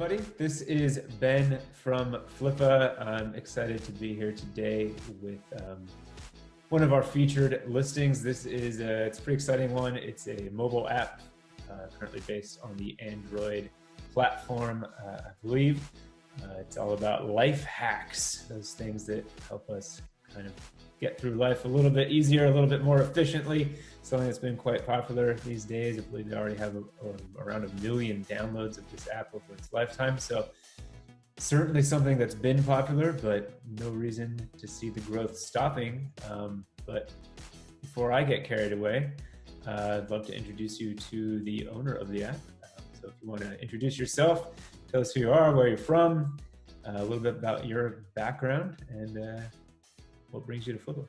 everybody. This is Ben from Flippa. I'm excited to be here today with one of our featured listings. This is it's a pretty exciting one. It's a mobile app currently based on the Android platform, I believe. It's all about life hacks, those things that help us kind of get through life a little bit easier, a little bit more efficiently. Something that's been quite popular these days. I believe they already have around 1 million downloads of this app over its lifetime. So certainly something that's been popular, but no reason to see the growth stopping. But before I get carried away, I'd love to introduce you to the owner of the app. So if you want to introduce yourself, tell us who you are, where you're from, a little bit about your background, and what brings you to Flippa.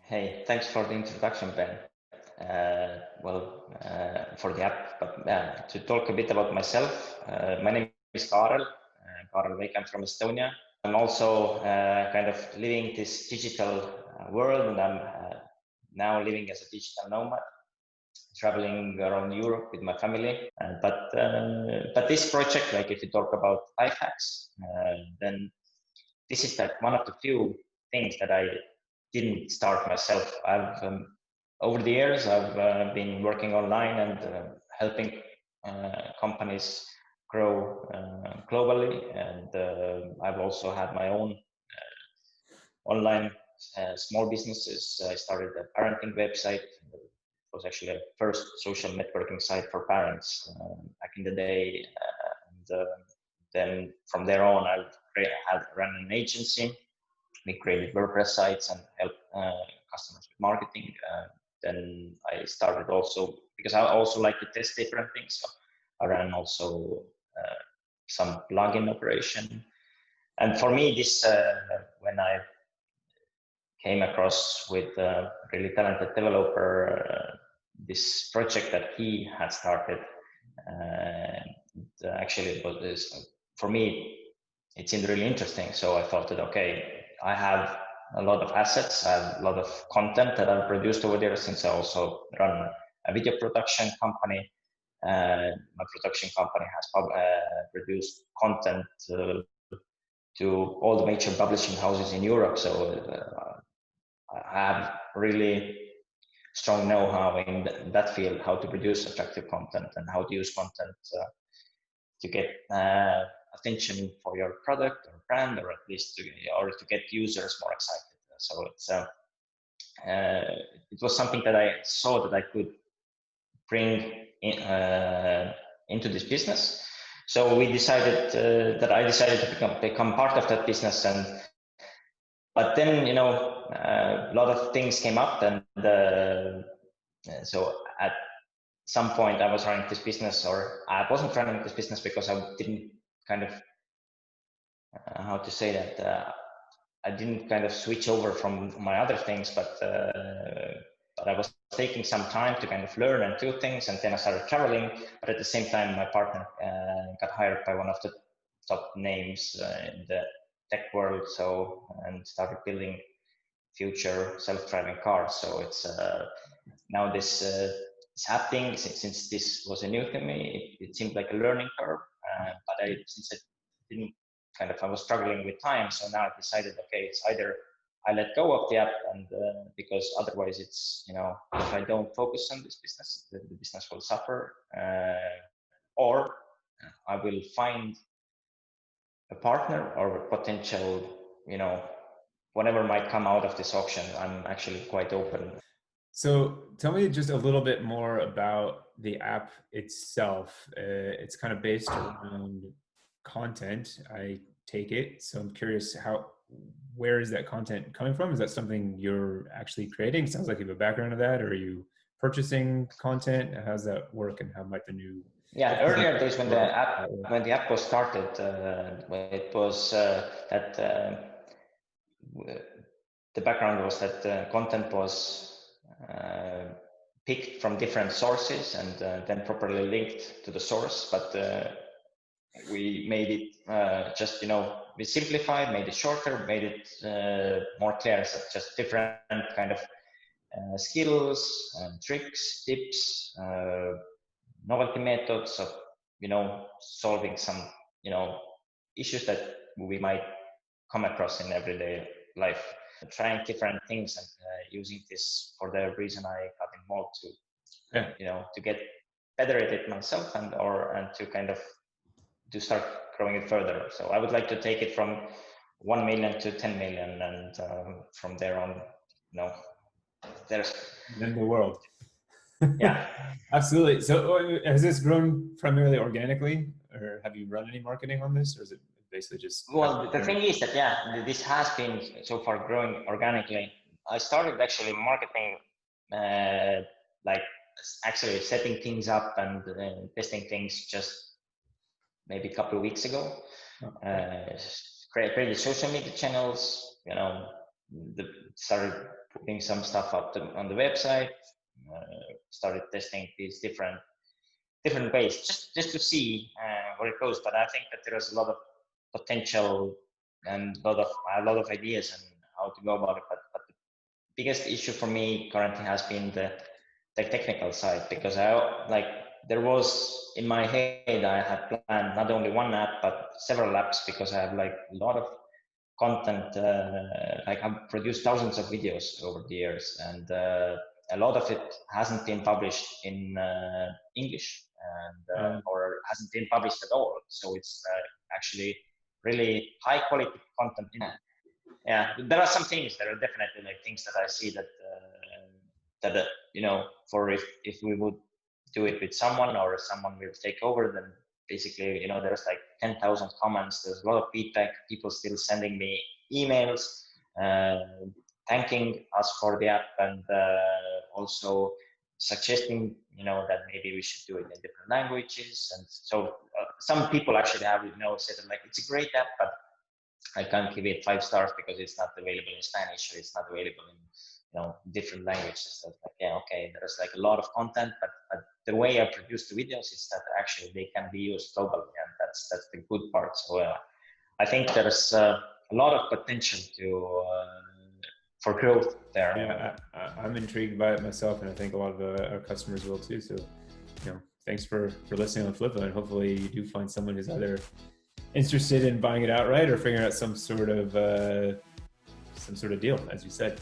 Hey, thanks for the introduction, Ben. For the app, but to talk a bit about myself, my name is Karel Veik. I'm from Estonia. I'm also kind of living this digital world, and I'm now living as a digital nomad, traveling around Europe with my family. But this project, like if you talk about life hacks, then this is like one of the few things that I didn't start myself. I've over the years I've been working online and helping companies grow globally, and I've also had my own online small businesses. I started a parenting website. It was actually a first social networking site for parents back in the day, and then from there on I had run an agency. We created WordPress sites and helped customers with marketing. Then I started also, because I also like to test different things, so I ran also some plugin operation. And for me, this when I came across with a really talented developer, this project that he had started, actually it was, for me, it seemed really interesting. So I thought that, okay, I have a lot of assets, I have a lot of content that I've produced over there, since I also run a video production company. My production company has produced content to all the major publishing houses in Europe. So I have really strong know-how in that field, how to produce attractive content and how to use content to get attention for your product or brand, or at least to get users more excited. So it's it was something that I saw that I could bring into this business. So we decided that I decided to become part of that business. But then, you know, a lot of things came up, and so at some point I was running this business, or I wasn't running this business because I didn't kind of how to say that I didn't kind of switch over from my other things, but I was taking some time to kind of learn and do things, and then I started traveling. But at the same time, my partner got hired by one of the top names in the tech world, and started building future self-driving cars. So it's now this app thing, since this was a new to me, it seemed like a learning curve. But since I didn't I was struggling with time, so now I decided, okay, it's either I let go of the app, and because otherwise it's, you know, if I don't focus on this business, the business will suffer, or I will find a partner or a potential, you know, whatever might come out of this auction. I'm actually quite open. So tell me just a little bit more about the app itself. It's kind of based around content, I take it. So I'm curious, where is that content coming from? Is that something you're actually creating? Sounds like you have a background of that. Or are you purchasing content? How does that work, and how might the new? Yeah, earlier days when the app was started, it was that the background was that content was picked from different sources and then properly linked to the source, but we made it just, you know, we simplified, made it shorter, made it more clear. So just different kind of skills and tricks, tips, novelty methods of solving some, issues that we might come across in everyday life. Trying different things and using this for the reason I got involved to, to get better at it myself and to kind of to start growing it further. So I would like to take it from 1 million to 10 million, and from there on, there's then the world. Yeah. Absolutely. So has this grown primarily organically, or have you run any marketing on this, or is it basically just? Well, the thing is that, this has been so far growing organically. I started actually marketing, like actually setting things up and testing things just maybe a couple of weeks ago. Created social media channels, started putting some stuff up on the website, started testing these different ways just to see where it goes. But I think that there is a lot of potential and a lot of ideas and how to go about it. But the biggest issue for me currently has been the technical side, because there was in my head, I had planned not only one app but several apps, because I have like a lot of content. I've produced thousands of videos over the years, and a lot of it hasn't been published in English, and or hasn't been published at all. So it's actually really high quality content in it. Yeah, there are some things that are definitely like things that I see that for if we would do it with someone, or someone will take over, then basically, there's like 10,000 comments. There's a lot of feedback. People still sending me emails, thanking us for the app, and also suggesting, that maybe we should do it in different languages. And so some people actually have, said like, it's a great app, but I can't give it 5 stars because it's not available in Spanish, or it's not available in, different languages. So like, yeah, okay, there's like a lot of content, but the way I produce the videos is that actually they can be used globally, and that's the good part. So I think there's a lot of potential for growth there. Yeah, I'm intrigued by it myself, and I think a lot of our customers will too. So, thanks for listening on Flippa, and hopefully you do find someone who's either interested in buying it outright or figuring out some sort of deal, as you said.